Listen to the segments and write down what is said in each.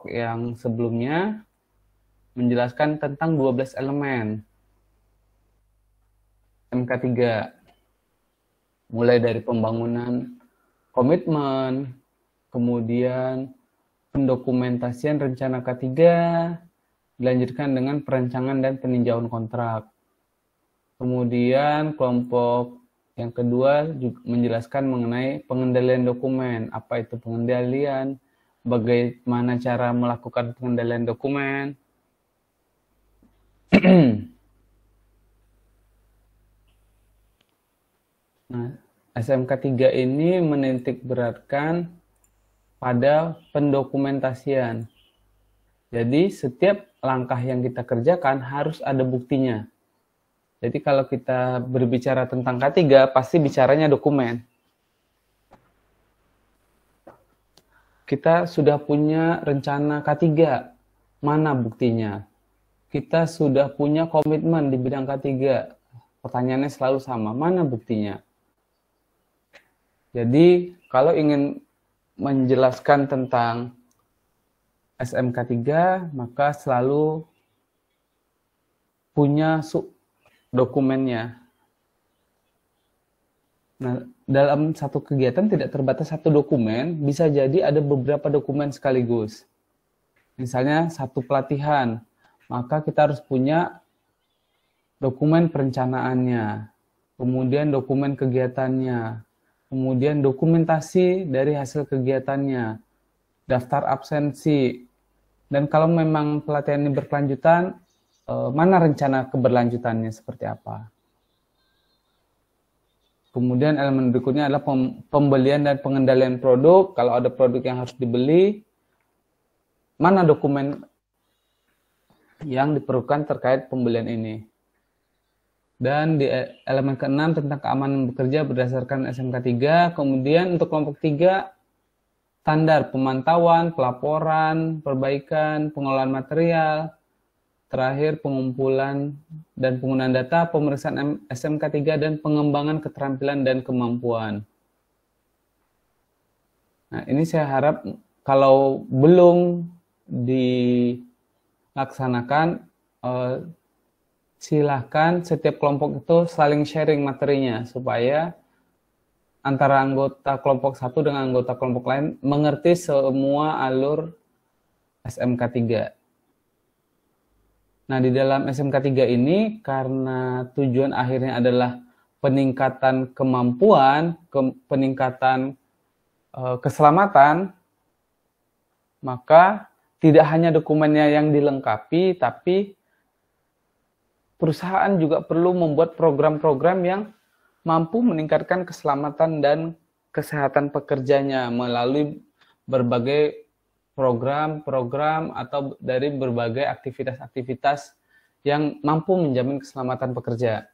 yang sebelumnya menjelaskan tentang 12 elemen MK3. Mulai dari pembangunan komitmen, kemudian pendokumentasian rencana K3, dilanjutkan dengan perancangan dan peninjauan kontrak. Kemudian kelompok yang kedua juga menjelaskan mengenai pengendalian dokumen. Apa itu pengendalian? Bagaimana cara melakukan pengendalian dokumen? Nah, SMK 3 ini menitik beratkan pada pendokumentasian. Jadi setiap langkah yang kita kerjakan harus ada buktinya. Jadi kalau kita berbicara tentang K3, pasti bicaranya dokumen. Kita sudah punya rencana K3, mana buktinya? Kita sudah punya komitmen di bidang K3, pertanyaannya selalu sama, mana buktinya? Jadi kalau ingin menjelaskan tentang SMK 3, maka selalu punya dokumennya. Nah, dalam satu kegiatan tidak terbatas satu dokumen, bisa jadi ada beberapa dokumen sekaligus. Misalnya satu pelatihan, maka kita harus punya dokumen perencanaannya, kemudian dokumen kegiatannya, kemudian dokumentasi dari hasil kegiatannya, daftar absensi, dan kalau memang pelatihan ini berkelanjutan, mana rencana keberlanjutannya seperti apa. Kemudian elemen berikutnya adalah pembelian dan pengendalian produk. Kalau ada produk yang harus dibeli, mana dokumen yang diperlukan terkait pembelian ini. Dan di elemen ke-6 tentang keamanan bekerja berdasarkan SMK 3. Kemudian untuk kelompok 3, standar pemantauan, pelaporan, perbaikan, pengelolaan material. Terakhir, pengumpulan dan penggunaan data, pemeriksaan SMK 3, dan pengembangan keterampilan dan kemampuan. Nah, ini saya harap kalau belum dilaksanakan, silahkan setiap kelompok itu saling sharing materinya supaya antara anggota kelompok satu dengan anggota kelompok lain mengerti semua alur SMK 3. Nah, di dalam SMK 3 ini karena tujuan akhirnya adalah peningkatan kemampuan, peningkatan keselamatan, maka tidak hanya dokumennya yang dilengkapi, tapi perusahaan juga perlu membuat program-program yang mampu meningkatkan keselamatan dan kesehatan pekerjanya melalui berbagai program-program atau dari berbagai aktivitas-aktivitas yang mampu menjamin keselamatan pekerja.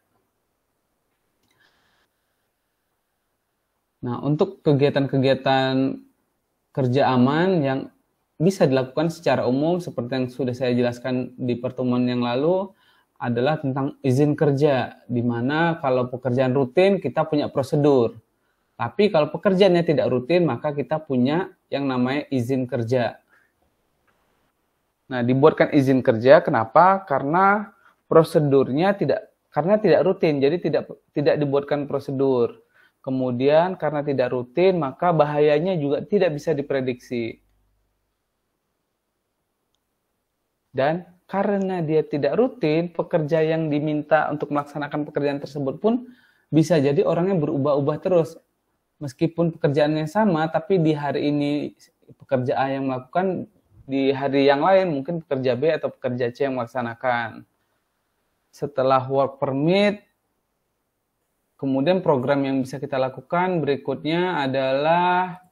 Nah, untuk kegiatan-kegiatan kerja aman yang bisa dilakukan secara umum seperti yang sudah saya jelaskan di pertemuan yang lalu, adalah tentang izin kerja, di mana kalau pekerjaan rutin kita punya prosedur. Tapi kalau pekerjaannya tidak rutin, maka kita punya yang namanya izin kerja. Nah, dibuatkan izin kerja, kenapa? Karena prosedurnya tidak rutin, jadi tidak dibuatkan prosedur. Kemudian karena tidak rutin, maka bahayanya juga tidak bisa diprediksi. Dan karena dia tidak rutin, pekerja yang diminta untuk melaksanakan pekerjaan tersebut pun bisa jadi orangnya berubah-ubah terus. Meskipun pekerjaannya sama, tapi di hari ini pekerja A yang melakukan, di hari yang lain mungkin pekerja B atau pekerja C yang melaksanakan. Setelah work permit, kemudian program yang bisa kita lakukan berikutnya adalah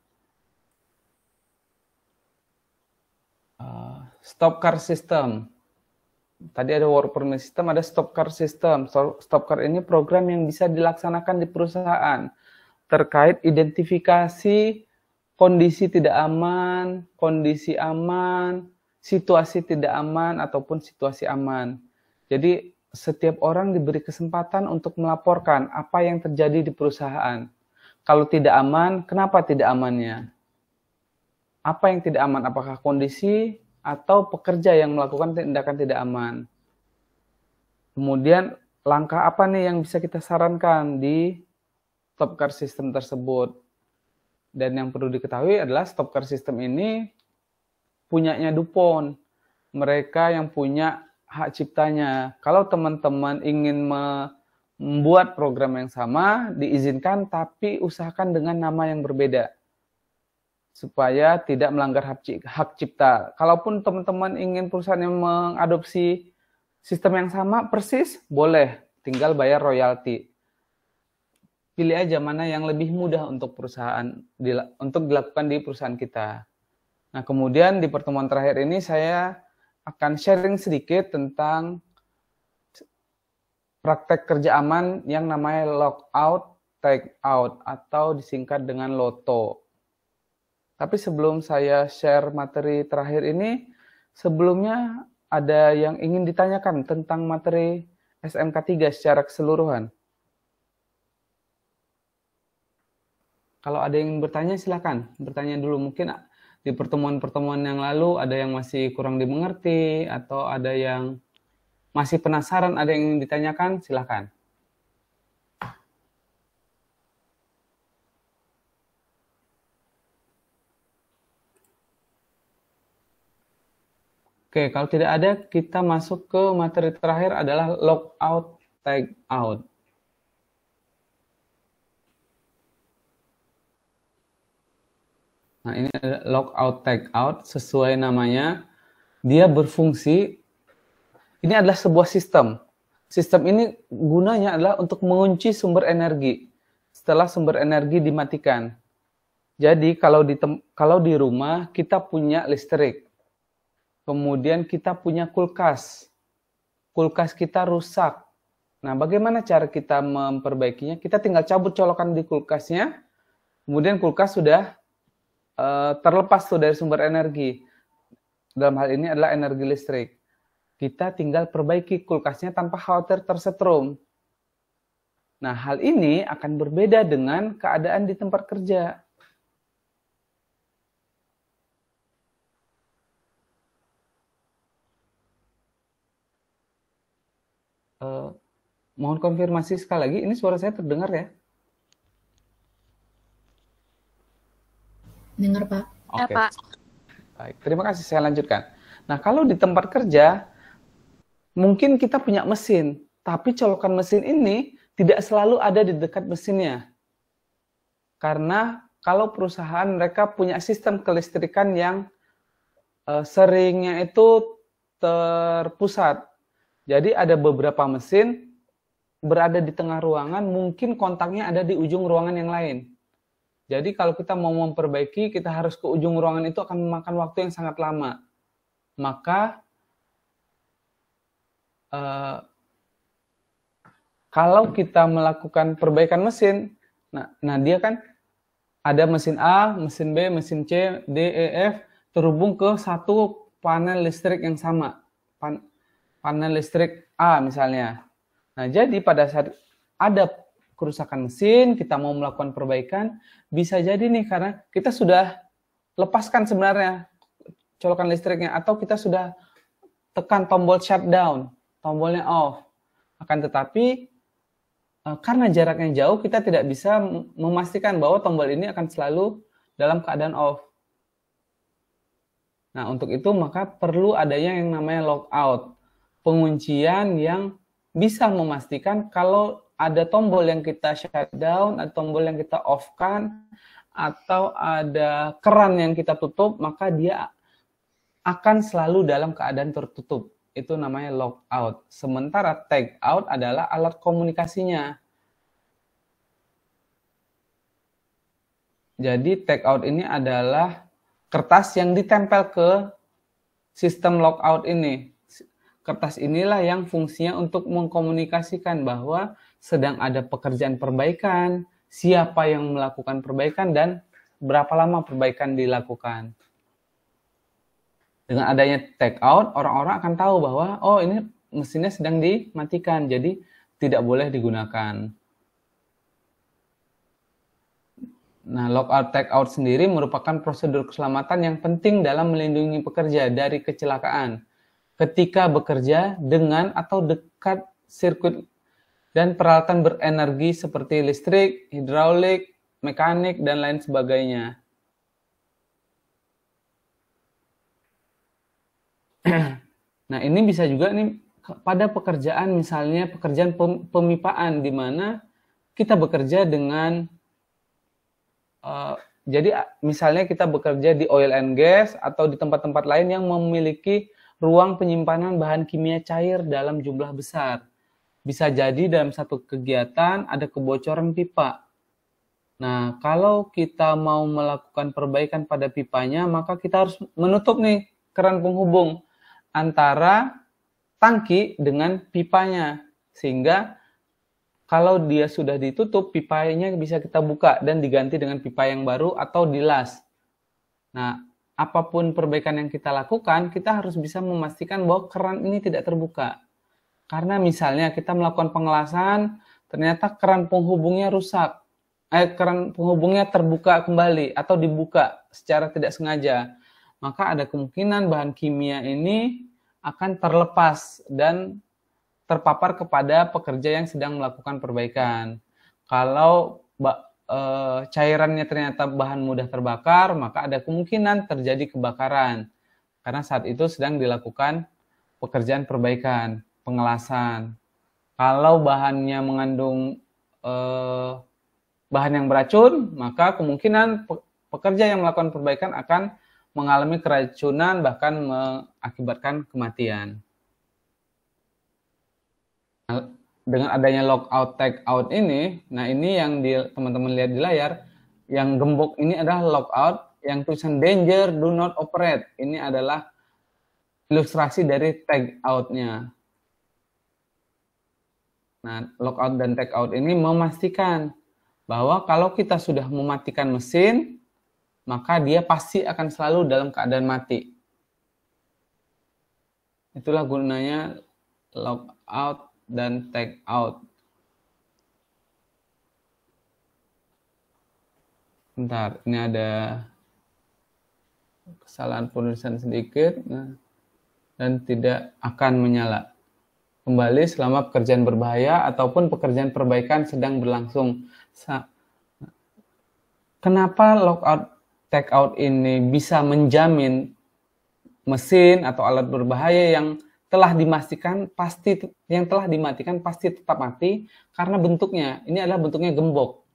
stop car system. Tadi ada work permit system, ada stop car system. Stop car ini program yang bisa dilaksanakan di perusahaan terkait identifikasi kondisi tidak aman, kondisi aman, situasi tidak aman, ataupun situasi aman. Jadi setiap orang diberi kesempatan untuk melaporkan apa yang terjadi di perusahaan. Kalau tidak aman, kenapa tidak amannya? Apa yang tidak aman? Apakah kondisi, atau pekerja yang melakukan tindakan tidak aman. Kemudian langkah apa nih yang bisa kita sarankan di stop car system tersebut? Dan yang perlu diketahui adalah stop car system ini punyanya DuPont. Mereka yang punya hak ciptanya. Kalau teman-teman ingin membuat program yang sama, diizinkan, tapi usahakan dengan nama yang berbeda. Supaya tidak melanggar hak cipta. Kalaupun teman-teman ingin perusahaan yang mengadopsi sistem yang sama, persis, boleh. Tinggal bayar royalti. Pilih aja mana yang lebih mudah untuk perusahaan, untuk dilakukan di perusahaan kita. Nah, kemudian di pertemuan terakhir ini saya akan sharing sedikit tentang praktek kerja aman yang namanya lockout, tagout, atau disingkat dengan LOTO. Tapi sebelum saya share materi terakhir ini, sebelumnya ada yang ingin ditanyakan tentang materi SMK 3 secara keseluruhan. Kalau ada yang bertanya, silakan bertanya dulu. Mungkin di pertemuan-pertemuan yang lalu ada yang masih kurang dimengerti, atau ada yang masih penasaran, ada yang ingin ditanyakan, silakan. Oke, kalau tidak ada, kita masuk ke materi terakhir adalah lockout, tagout. Nah, ini adalah lockout, tagout, sesuai namanya. Dia berfungsi, ini adalah sebuah sistem. Sistem ini gunanya adalah untuk mengunci sumber energi setelah sumber energi dimatikan. Jadi kalau di rumah kita punya listrik, kemudian kita punya kulkas, kulkas kita rusak. Nah, bagaimana cara kita memperbaikinya? Kita tinggal cabut colokan di kulkasnya, kemudian kulkas sudah terlepas tuh dari sumber energi. Dalam hal ini adalah energi listrik. Kita tinggal perbaiki kulkasnya tanpa khawatir tersetrum. Nah, hal ini akan berbeda dengan keadaan di tempat kerja. Mohon konfirmasi sekali lagi, ini suara saya terdengar ya? Dengar, Pak. Oke. Pak. Baik, terima kasih, saya lanjutkan. Nah, kalau di tempat kerja, mungkin kita punya mesin, tapi colokan mesin ini tidak selalu ada di dekat mesinnya. Karena kalau perusahaan mereka punya sistem kelistrikan yang seringnya itu terpusat. Jadi ada beberapa mesin berada di tengah ruangan, mungkin kontaknya ada di ujung ruangan yang lain. Jadi kalau kita mau memperbaiki, kita harus ke ujung ruangan, itu akan memakan waktu yang sangat lama. Maka kalau kita melakukan perbaikan mesin, nah dia kan ada mesin A, mesin B, mesin C, D, E, F, terhubung ke satu panel listrik yang sama. Panel listrik A misalnya. Nah, jadi pada saat ada kerusakan mesin, kita mau melakukan perbaikan, bisa jadi nih karena kita sudah lepaskan sebenarnya colokan listriknya, atau kita sudah tekan tombol shutdown, tombolnya off. Akan tetapi karena jaraknya jauh, kita tidak bisa memastikan bahwa tombol ini akan selalu dalam keadaan off. Nah, untuk itu maka perlu adanya yang namanya lockout, penguncian yang bisa memastikan kalau ada tombol yang kita shutdown, atau tombol yang kita off-kan, atau ada keran yang kita tutup, maka dia akan selalu dalam keadaan tertutup. Itu namanya lockout. Sementara tagout adalah alat komunikasinya. Jadi tagout ini adalah kertas yang ditempel ke sistem lockout ini. Kertas inilah yang fungsinya untuk mengkomunikasikan bahwa sedang ada pekerjaan perbaikan, siapa yang melakukan perbaikan, dan berapa lama perbaikan dilakukan. Dengan adanya tagout, orang-orang akan tahu bahwa oh ini mesinnya sedang dimatikan, jadi tidak boleh digunakan. Nah, lockout take out sendiri merupakan prosedur keselamatan yang penting dalam melindungi pekerja dari kecelakaan ketika bekerja dengan atau dekat sirkuit dan peralatan berenergi seperti listrik, hidraulik, mekanik, dan lain sebagainya. Nah, ini bisa juga nih pada pekerjaan, misalnya pekerjaan pemipaan, di mana kita bekerja dengan jadi misalnya kita bekerja di oil and gas atau di tempat-tempat lain yang memiliki ruang penyimpanan bahan kimia cair dalam jumlah besar. Bisa jadi dalam satu kegiatan ada kebocoran pipa. Nah, kalau kita mau melakukan perbaikan pada pipanya, maka kita harus menutup nih keran penghubung antara tangki dengan pipanya. Sehingga kalau dia sudah ditutup, pipanya bisa kita buka dan diganti dengan pipa yang baru atau dilas. Nah, apapun perbaikan yang kita lakukan, kita harus bisa memastikan bahwa keran ini tidak terbuka. Karena misalnya kita melakukan pengelasan, ternyata keran penghubungnya rusak. Keran penghubungnya terbuka kembali atau dibuka secara tidak sengaja. Maka ada kemungkinan bahan kimia ini akan terlepas dan terpapar kepada pekerja yang sedang melakukan perbaikan. Kalau cairannya ternyata bahan mudah terbakar, maka ada kemungkinan terjadi kebakaran. Karena saat itu sedang dilakukan pekerjaan perbaikan, pengelasan. Kalau bahannya mengandung bahan yang beracun, maka kemungkinan pekerja yang melakukan perbaikan akan mengalami keracunan, bahkan mengakibatkan kematian. Dengan adanya lockout take out ini, nah ini yang teman-teman lihat di layar, yang gembok ini adalah lockout, yang tulisan danger, do not operate. Ini adalah ilustrasi dari take out-nya. Nah, lockout dan take out ini memastikan bahwa kalau kita sudah mematikan mesin, maka dia pasti akan selalu dalam keadaan mati. Itulah gunanya lockout dan take out. Bentar, ini ada kesalahan penulisan sedikit, dan tidak akan menyala kembali selama pekerjaan berbahaya ataupun pekerjaan perbaikan sedang berlangsung. Kenapa lockout take out ini bisa menjamin mesin atau alat berbahaya yang telah dimatikan pasti tetap mati? Karena bentuknya, ini adalah bentuknya gembok.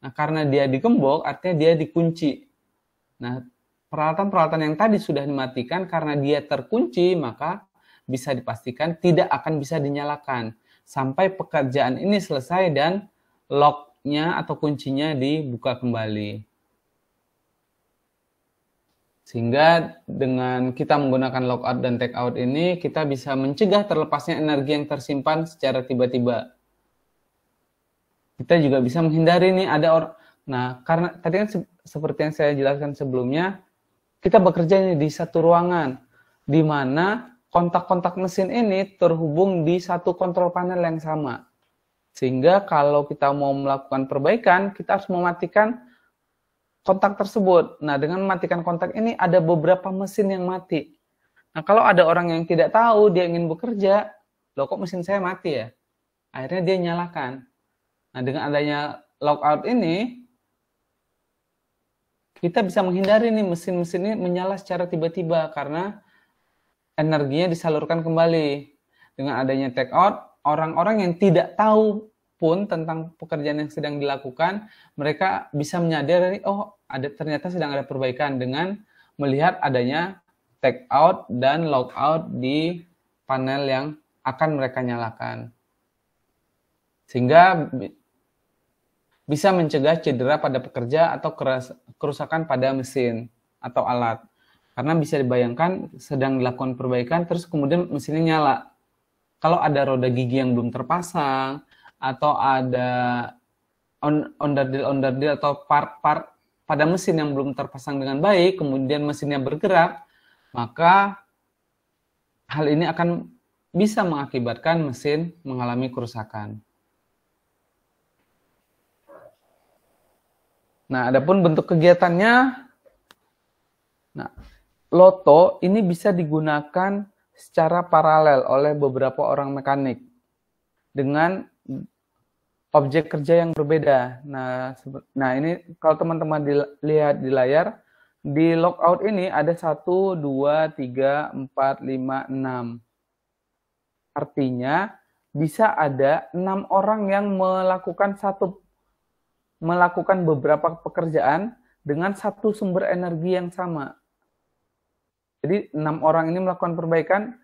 Nah, karena dia digembok, artinya dia dikunci. Nah, peralatan-peralatan yang tadi sudah dimatikan karena dia terkunci, maka bisa dipastikan tidak akan bisa dinyalakan sampai pekerjaan ini selesai dan locknya atau kuncinya dibuka kembali. Sehingga dengan kita menggunakan lockout dan take out ini, kita bisa mencegah terlepasnya energi yang tersimpan secara tiba-tiba. Kita juga bisa menghindari nih ada orang. Nah, karena tadi kan seperti yang saya jelaskan sebelumnya, kita bekerja di satu ruangan di mana kontak-kontak mesin ini terhubung di satu kontrol panel yang sama. Sehingga kalau kita mau melakukan perbaikan, kita harus mematikan kontak tersebut. Nah, dengan mematikan kontak ini ada beberapa mesin yang mati. Nah, kalau ada orang yang tidak tahu dia ingin bekerja, loh kok mesin saya mati ya? Akhirnya dia nyalakan. Nah, dengan adanya lockout ini, kita bisa menghindari nih mesin-mesin ini menyala secara tiba-tiba karena energinya disalurkan kembali. Dengan adanya take out, orang-orang yang tidak tahu pun tentang pekerjaan yang sedang dilakukan, mereka bisa menyadari, oh ternyata sedang ada perbaikan dengan melihat adanya take out dan lockout di panel yang akan mereka nyalakan. Sehingga bisa mencegah cedera pada pekerja atau kerusakan pada mesin atau alat. Karena bisa dibayangkan sedang dilakukan perbaikan terus kemudian mesinnya nyala. Kalau ada roda gigi yang belum terpasang, atau ada onderdil atau part-part pada mesin yang belum terpasang dengan baik, kemudian mesinnya bergerak, maka hal ini akan bisa mengakibatkan mesin mengalami kerusakan. Nah, adapun bentuk kegiatannya, nah, loto ini bisa digunakan secara paralel oleh beberapa orang mekanik dengan objek kerja yang berbeda. Nah ini kalau teman-teman lihat di layar, di logout ini ada 1, 2, 3, 4, 5, 6. Artinya bisa ada 6 orang yang melakukan beberapa pekerjaan dengan satu sumber energi yang sama. Jadi 6 orang ini melakukan perbaikan.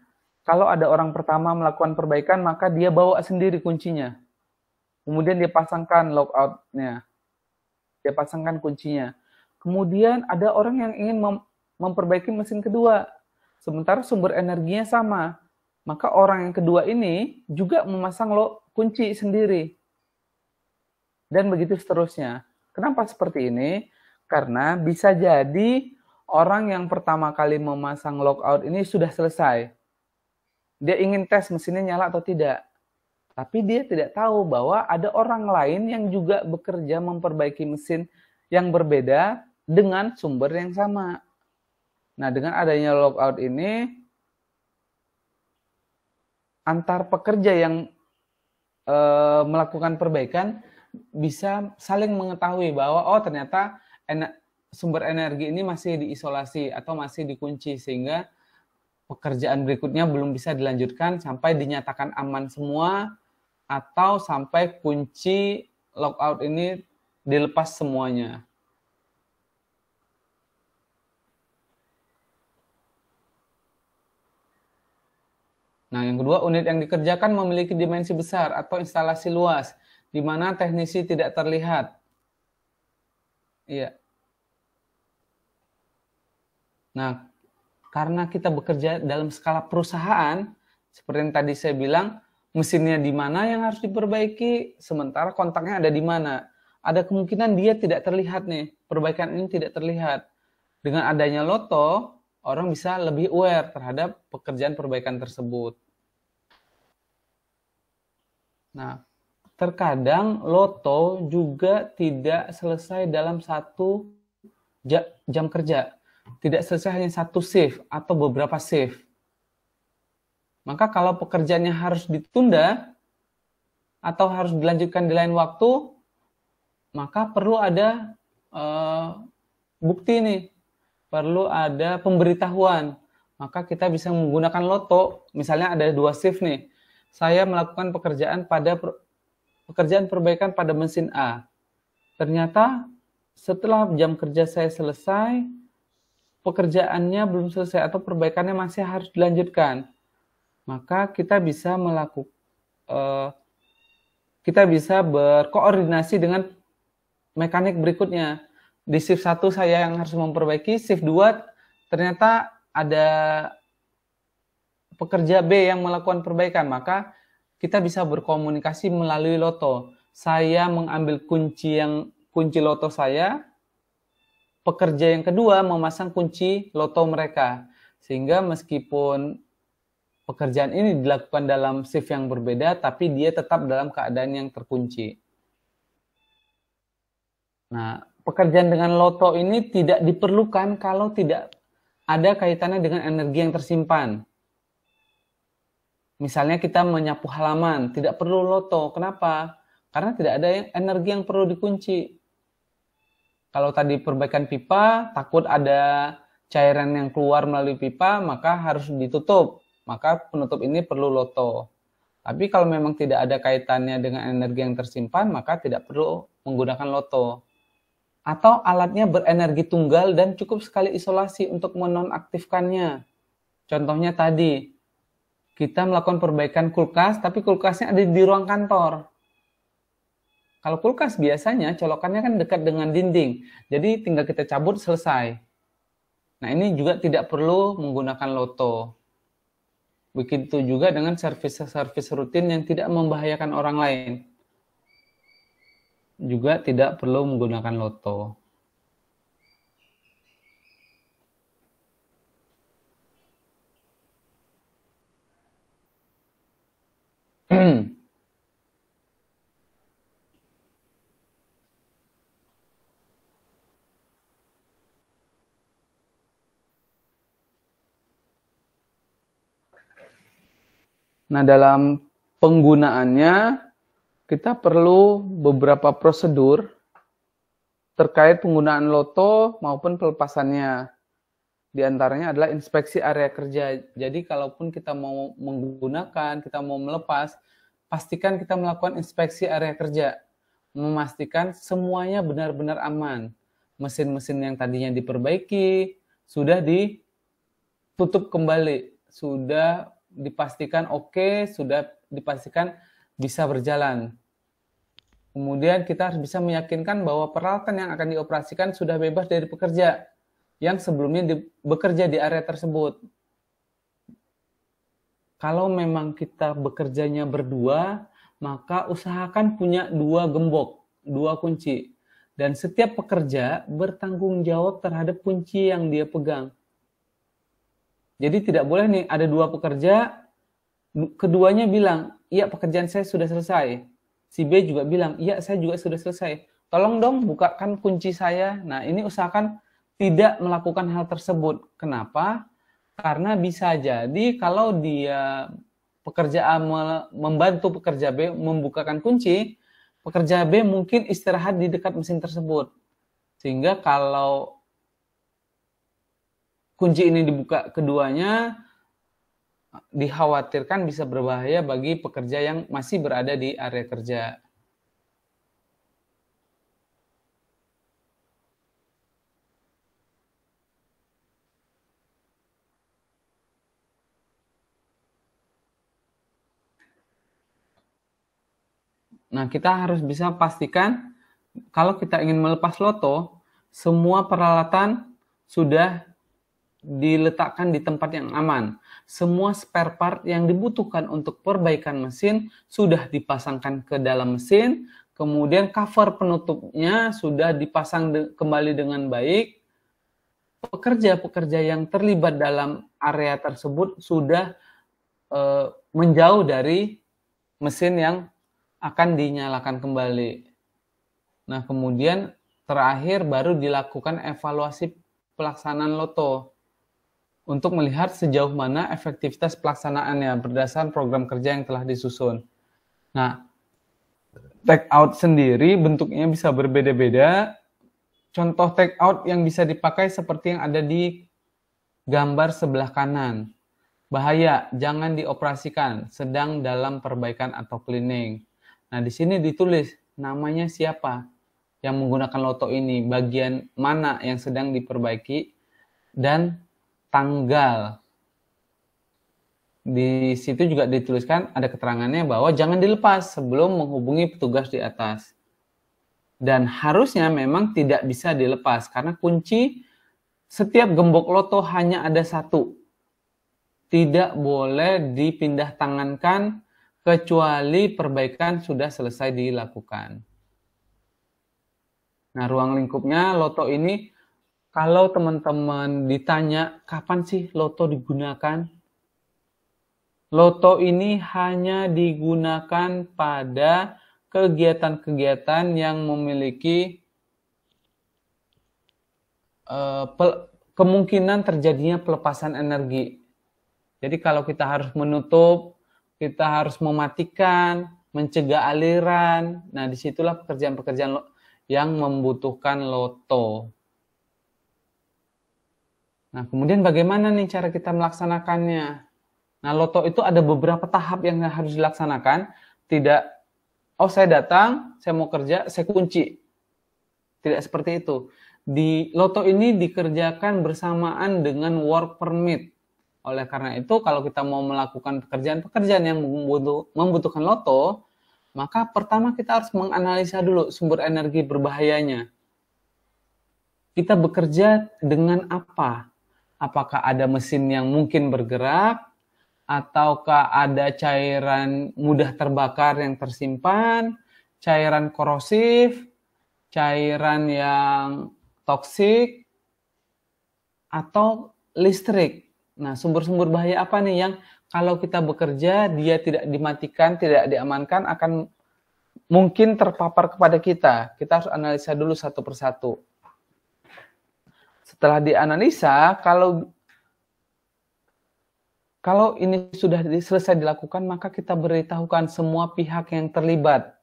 Kalau ada orang pertama melakukan perbaikan, maka dia bawa sendiri kuncinya. Kemudian dia pasangkan logout-nya. Dia pasangkan kuncinya. Kemudian ada orang yang ingin memperbaiki mesin kedua. Sementara sumber energinya sama. Maka orang yang kedua ini juga memasang kunci sendiri. Dan begitu seterusnya. Kenapa seperti ini? Karena bisa jadi orang yang pertama kali memasang logout ini sudah selesai. Dia ingin tes mesinnya nyala atau tidak. Tapi dia tidak tahu bahwa ada orang lain yang juga bekerja memperbaiki mesin yang berbeda dengan sumber yang sama. Nah, dengan adanya logout ini, antar pekerja yang melakukan perbaikan bisa saling mengetahui bahwa oh ternyata sumber energi ini masih diisolasi atau masih dikunci, sehingga pekerjaan berikutnya belum bisa dilanjutkan sampai dinyatakan aman semua atau sampai kunci logout ini dilepas semuanya. Nah, yang kedua, unit yang dikerjakan memiliki dimensi besar atau instalasi luas, di mana teknisi tidak terlihat. Iya. Nah, karena kita bekerja dalam skala perusahaan, seperti yang tadi saya bilang, mesinnya di mana yang harus diperbaiki, sementara kontaknya ada di mana. Ada kemungkinan dia tidak terlihat nih, perbaikan ini tidak terlihat. Dengan adanya loto, orang bisa lebih aware terhadap pekerjaan perbaikan tersebut. Nah, terkadang loto juga tidak selesai dalam satu jam kerja. Tidak selesai hanya satu shift atau beberapa shift. Maka kalau pekerjaannya harus ditunda atau harus dilanjutkan di lain waktu, maka perlu ada bukti nih, perlu ada pemberitahuan. Maka kita bisa menggunakan loto, misalnya ada 2 shift nih. Saya melakukan pekerjaan perbaikan pada mesin A. Ternyata setelah jam kerja saya selesai, pekerjaannya belum selesai atau perbaikannya masih harus dilanjutkan. Maka kita bisa berkoordinasi dengan mekanik berikutnya. Di shift 1 saya yang harus memperbaiki, shift 2 ternyata ada pekerja B yang melakukan perbaikan, maka kita bisa berkomunikasi melalui loto. Saya mengambil kunci loto saya, pekerja yang kedua memasang kunci loto mereka. Sehingga meskipun pekerjaan ini dilakukan dalam shift yang berbeda, tapi dia tetap dalam keadaan yang terkunci. Nah, pekerjaan dengan loto ini tidak diperlukan kalau tidak ada kaitannya dengan energi yang tersimpan. Misalnya kita menyapu halaman, tidak perlu loto. Kenapa? Karena tidak ada energi yang perlu dikunci. Kalau tadi perbaikan pipa, takut ada cairan yang keluar melalui pipa, maka harus ditutup. Maka penutup ini perlu loto. Tapi kalau memang tidak ada kaitannya dengan energi yang tersimpan, maka tidak perlu menggunakan loto. Atau alatnya berenergi tunggal dan cukup sekali isolasi untuk menonaktifkannya. Contohnya tadi, kita melakukan perbaikan kulkas, tapi kulkasnya ada di ruang kantor. Kalau kulkas biasanya colokannya kan dekat dengan dinding, jadi tinggal kita cabut selesai. Nah, ini juga tidak perlu menggunakan loto. Begitu juga dengan servis rutin yang tidak membahayakan orang lain. Juga tidak perlu menggunakan loto. Nah, dalam penggunaannya kita perlu beberapa prosedur terkait penggunaan loto maupun pelepasannya. Di antaranya adalah inspeksi area kerja. Jadi kalaupun kita mau menggunakan, kita mau melepas, pastikan kita melakukan inspeksi area kerja. Memastikan semuanya benar-benar aman. Mesin-mesin yang tadinya diperbaiki, sudah ditutup kembali. Sudah dipastikan oke, sudah dipastikan bisa berjalan. Kemudian kita harus bisa meyakinkan bahwa peralatan yang akan dioperasikan sudah bebas dari pekerja yang sebelumnya bekerja di area tersebut. Kalau memang kita bekerjanya berdua, maka usahakan punya 2 gembok, 2 kunci. Dan setiap pekerja bertanggung jawab terhadap kunci yang dia pegang. Jadi tidak boleh nih ada 2 pekerja, keduanya bilang, iya pekerjaan saya sudah selesai. Si B juga bilang, iya saya juga sudah selesai. Tolong dong bukakan kunci saya. Nah ini usahakan tidak melakukan hal tersebut. Kenapa? Karena bisa jadi kalau dia pekerja A membantu pekerja B membukakan kunci, pekerja B mungkin istirahat di dekat mesin tersebut. Sehingga kalau kunci ini dibuka keduanya, dikhawatirkan bisa berbahaya bagi pekerja yang masih berada di area kerja. Nah, kita harus bisa pastikan kalau kita ingin melepas loto, semua peralatan sudah diletakkan di tempat yang aman. Semua spare part yang dibutuhkan untuk perbaikan mesin sudah dipasangkan ke dalam mesin, kemudian cover penutupnya sudah dipasang kembali dengan baik. Pekerja-pekerja yang terlibat dalam area tersebut sudah menjauh dari mesin yang akan dinyalakan kembali. Nah, kemudian terakhir baru dilakukan evaluasi pelaksanaan loto untuk melihat sejauh mana efektivitas pelaksanaannya berdasarkan program kerja yang telah disusun. Nah, take out sendiri bentuknya bisa berbeda-beda. Contoh take out yang bisa dipakai seperti yang ada di gambar sebelah kanan. Bahaya, jangan dioperasikan, sedang dalam perbaikan atau cleaning. Nah, di sini ditulis namanya siapa yang menggunakan loto ini, bagian mana yang sedang diperbaiki, dan tanggal. Di situ juga dituliskan, ada keterangannya bahwa jangan dilepas sebelum menghubungi petugas di atas. Dan harusnya memang tidak bisa dilepas, karena kunci setiap gembok loto hanya ada 1. Tidak boleh dipindah tangankan kecuali perbaikan sudah selesai dilakukan. Nah, ruang lingkupnya loto ini, kalau teman-teman ditanya kapan sih loto digunakan? Loto ini hanya digunakan pada kegiatan-kegiatan yang memiliki kemungkinan terjadinya pelepasan energi. Jadi kalau kita harus menutup, kita harus mematikan, mencegah aliran. Nah, disitulah pekerjaan-pekerjaan yang membutuhkan loto. Nah, kemudian bagaimana nih cara kita melaksanakannya? Nah, loto itu ada beberapa tahap yang harus dilaksanakan. Tidak, oh saya datang, saya mau kerja, saya kunci. Tidak seperti itu. Di loto ini dikerjakan bersamaan dengan work permit. Oleh karena itu, kalau kita mau melakukan pekerjaan-pekerjaan yang membutuhkan loto, maka pertama kita harus menganalisa dulu sumber energi berbahayanya. Kita bekerja dengan apa? Apakah ada mesin yang mungkin bergerak? Ataukah ada cairan mudah terbakar yang tersimpan? Cairan korosif? Cairan yang toksik? Atau listrik? Nah, sumber-sumber bahaya apa nih yang kalau kita bekerja, dia tidak dimatikan, tidak diamankan, akan mungkin terpapar kepada kita. Kita harus analisa dulu satu persatu. Setelah dianalisa, kalau Kalau ini sudah selesai dilakukan, maka kita beritahukan semua pihak yang terlibat.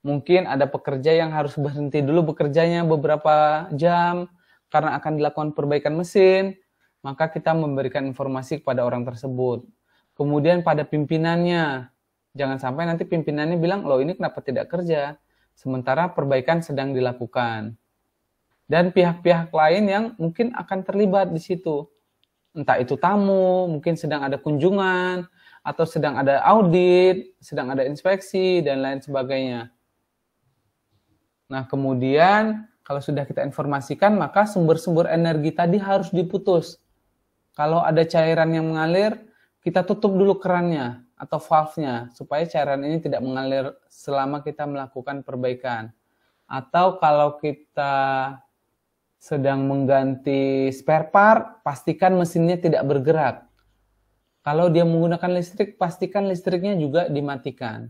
Mungkin ada pekerja yang harus berhenti dulu bekerjanya beberapa jam karena akan dilakukan perbaikan mesin, maka kita memberikan informasi kepada orang tersebut. Kemudian pada pimpinannya, jangan sampai nanti pimpinannya bilang, loh ini kenapa tidak kerja, sementara perbaikan sedang dilakukan. Dan pihak-pihak lain yang mungkin akan terlibat di situ. Entah itu tamu, mungkin sedang ada kunjungan, atau sedang ada audit, sedang ada inspeksi, dan lain sebagainya. Nah, kemudian kalau sudah kita informasikan, maka sumber-sumber energi tadi harus diputus. Kalau ada cairan yang mengalir, kita tutup dulu kerannya atau valve-nya, supaya cairan ini tidak mengalir selama kita melakukan perbaikan. Atau kalau kita sedang mengganti spare part, pastikan mesinnya tidak bergerak. Kalau dia menggunakan listrik, pastikan listriknya juga dimatikan.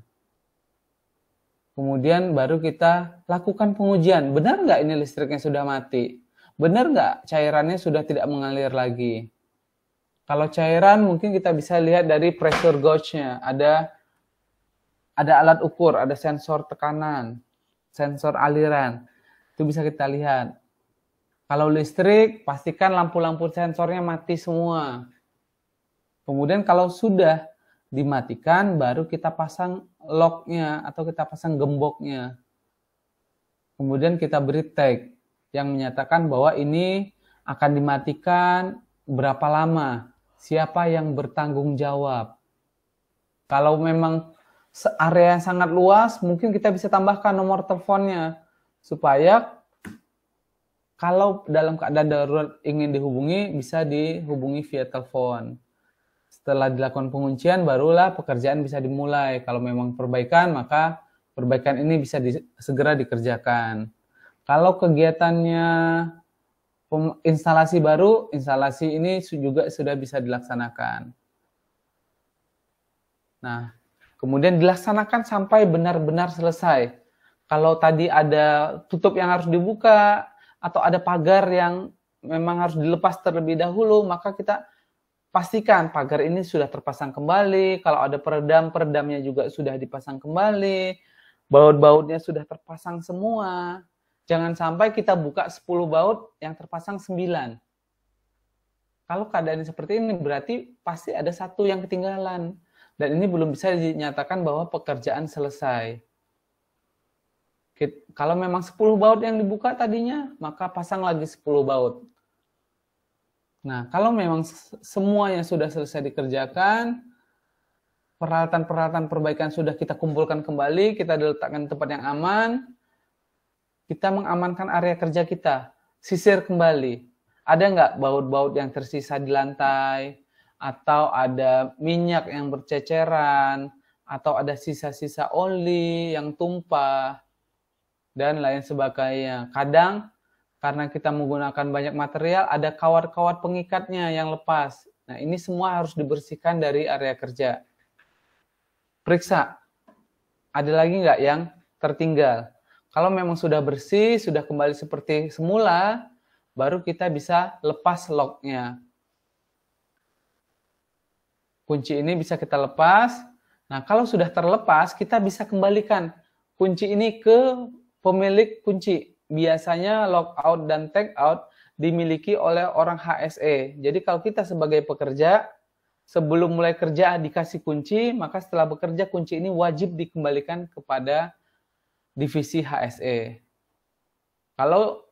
Kemudian baru kita lakukan pengujian. Benar nggak ini listriknya sudah mati? Benar nggak cairannya sudah tidak mengalir lagi? Kalau cairan mungkin kita bisa lihat dari pressure gauge-nya. Ada alat ukur, ada sensor tekanan, sensor aliran. Itu bisa kita lihat. Kalau listrik, pastikan lampu-lampu sensornya mati semua. Kemudian kalau sudah dimatikan, baru kita pasang lock-nya atau kita pasang gemboknya. Kemudian kita beri tag yang menyatakan bahwa ini akan dimatikan berapa lama, siapa yang bertanggung jawab. Kalau memang area yang sangat luas, mungkin kita bisa tambahkan nomor teleponnya, supaya kalau dalam keadaan darurat ingin dihubungi, bisa dihubungi via telepon. Setelah dilakukan penguncian, barulah pekerjaan bisa dimulai. Kalau memang perbaikan, maka perbaikan ini bisa segera dikerjakan. Kalau kegiatannya instalasi baru, instalasi ini juga sudah bisa dilaksanakan. Nah, kemudian dilaksanakan sampai benar-benar selesai. Kalau tadi ada tutup yang harus dibuka, atau ada pagar yang memang harus dilepas terlebih dahulu, maka kita pastikan pagar ini sudah terpasang kembali. Kalau ada peredam-peredamnya juga sudah dipasang kembali. Baut-bautnya sudah terpasang semua. Jangan sampai kita buka 10 baut yang terpasang 9. Kalau keadaan seperti ini berarti pasti ada satu yang ketinggalan. Dan ini belum bisa dinyatakan bahwa pekerjaan selesai. Kalau memang 10 baut yang dibuka tadinya, maka pasang lagi 10 baut. Nah, kalau memang semuanya sudah selesai dikerjakan, peralatan-peralatan perbaikan sudah kita kumpulkan kembali, kita letakkan di tempat yang aman, kita mengamankan area kerja kita, sisir kembali. Ada nggak baut-baut yang tersisa di lantai, atau ada minyak yang berceceran, atau ada sisa-sisa oli yang tumpah, dan lain sebagainya. Kadang karena kita menggunakan banyak material, ada kawat-kawat pengikatnya yang lepas. Nah, ini semua harus dibersihkan dari area kerja. Periksa, ada lagi nggak yang tertinggal? Kalau memang sudah bersih, sudah kembali seperti semula, baru kita bisa lepas lock-nya. Kunci ini bisa kita lepas. Nah, kalau sudah terlepas, kita bisa kembalikan kunci ini ke pemilik kunci. Biasanya lockout dan tag out dimiliki oleh orang HSE. Jadi kalau kita sebagai pekerja, sebelum mulai kerja dikasih kunci, maka setelah bekerja kunci ini wajib dikembalikan kepada divisi HSE. Kalau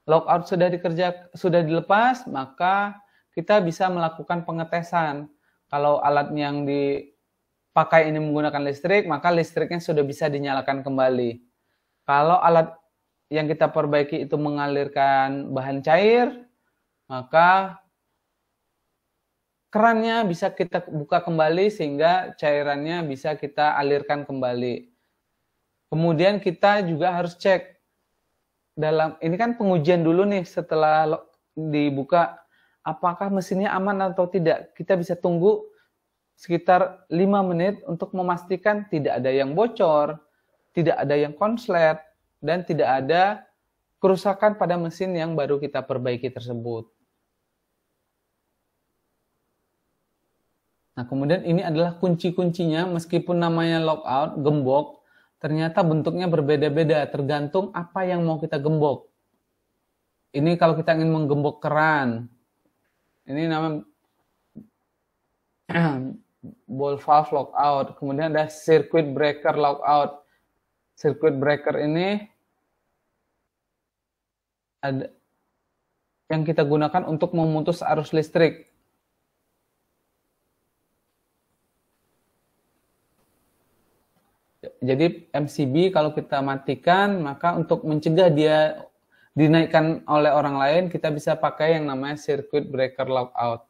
lockout sudah dilepas, maka kita bisa melakukan pengetesan. Kalau alat yang dipakai ini menggunakan listrik, maka listriknya sudah bisa dinyalakan kembali. Kalau alat yang kita perbaiki itu mengalirkan bahan cair, maka kerannya bisa kita buka kembali sehingga cairannya bisa kita alirkan kembali. Kemudian kita juga harus cek ini kan pengujian dulu nih setelah dibuka, apakah mesinnya aman atau tidak. Kita bisa tunggu sekitar 5 menit untuk memastikan tidak ada yang bocor, tidak ada yang konslet, dan tidak ada kerusakan pada mesin yang baru kita perbaiki tersebut. Nah, kemudian ini adalah kunci-kuncinya, meskipun namanya logout, gembok, ternyata bentuknya berbeda-beda, tergantung apa yang mau kita gembok. Ini kalau kita ingin menggembok keran, ini namanya ball valve logout. Kemudian ada circuit breaker logout. Circuit breaker ini ada yang kita gunakan untuk memutus arus listrik. Jadi MCB kalau kita matikan, maka untuk mencegah dia dinaikkan oleh orang lain, kita bisa pakai yang namanya circuit breaker logout.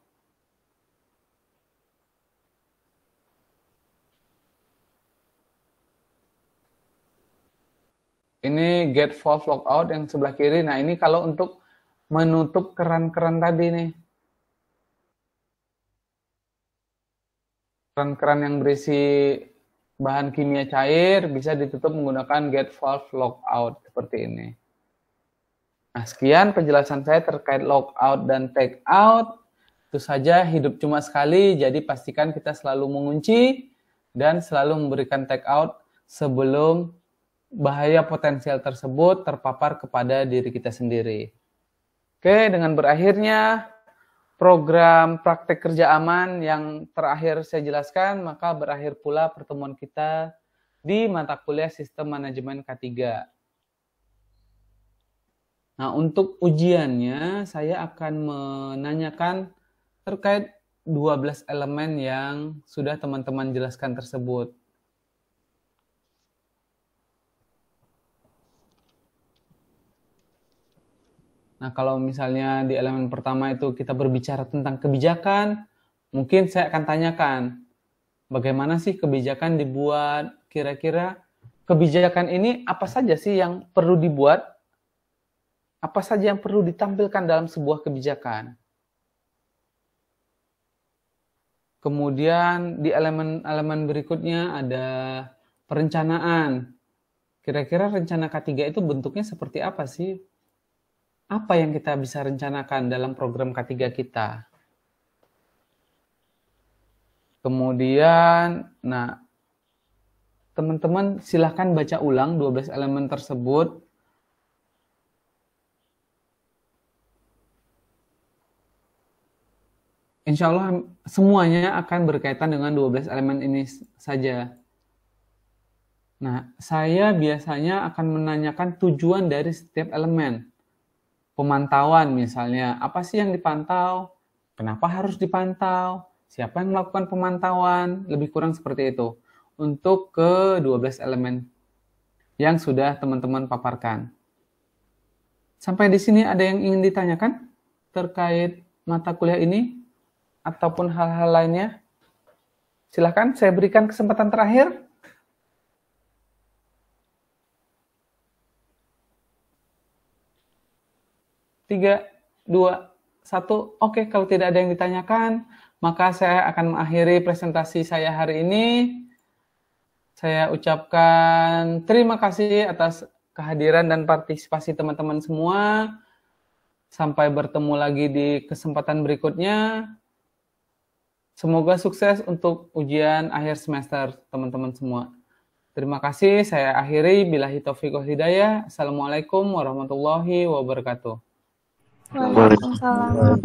Ini gate valve logout yang sebelah kiri. Nah, ini kalau untuk menutup keran-keran tadi nih. Keran-keran yang berisi bahan kimia cair bisa ditutup menggunakan gate valve logout seperti ini. Nah, sekian penjelasan saya terkait logout dan take out. Itu saja, hidup cuma sekali, jadi pastikan kita selalu mengunci dan selalu memberikan take out sebelum bahaya potensial tersebut terpapar kepada diri kita sendiri. Oke, dengan berakhirnya program praktek kerja aman yang terakhir saya jelaskan, maka berakhir pula pertemuan kita di mata kuliah Sistem Manajemen K3. Nah, untuk ujiannya saya akan menanyakan terkait 12 elemen yang sudah teman-teman jelaskan tersebut. Nah, kalau misalnya di elemen pertama itu kita berbicara tentang kebijakan, mungkin saya akan tanyakan, bagaimana sih kebijakan dibuat? Kira-kira kebijakan ini apa saja sih yang perlu dibuat? Apa saja yang perlu ditampilkan dalam sebuah kebijakan? Kemudian di elemen-elemen berikutnya ada perencanaan. Kira-kira rencana K3 itu bentuknya seperti apa sih? Apa yang kita bisa rencanakan dalam program K3 kita? Kemudian, nah, teman-teman silahkan baca ulang 12 elemen tersebut. Insya Allah semuanya akan berkaitan dengan 12 elemen ini saja. Nah, saya biasanya akan menanyakan tujuan dari setiap elemen. Pemantauan misalnya, apa sih yang dipantau? Kenapa harus dipantau? Siapa yang melakukan pemantauan? Lebih kurang seperti itu. Untuk ke-12 elemen yang sudah teman-teman paparkan. Sampai di sini ada yang ingin ditanyakan terkait mata kuliah ini? Ataupun hal-hal lainnya? Silahkan, saya berikan kesempatan terakhir. 3, 2, 1. Oke, kalau tidak ada yang ditanyakan, maka saya akan mengakhiri presentasi saya hari ini. Saya ucapkan terima kasih atas kehadiran dan partisipasi teman-teman semua. Sampai bertemu lagi di kesempatan berikutnya. Semoga sukses untuk ujian akhir semester teman-teman semua. Terima kasih, saya akhiri. Billahi taufiq wal hidayah. Assalamualaikum warahmatullahi wabarakatuh. Waalaikumsalam.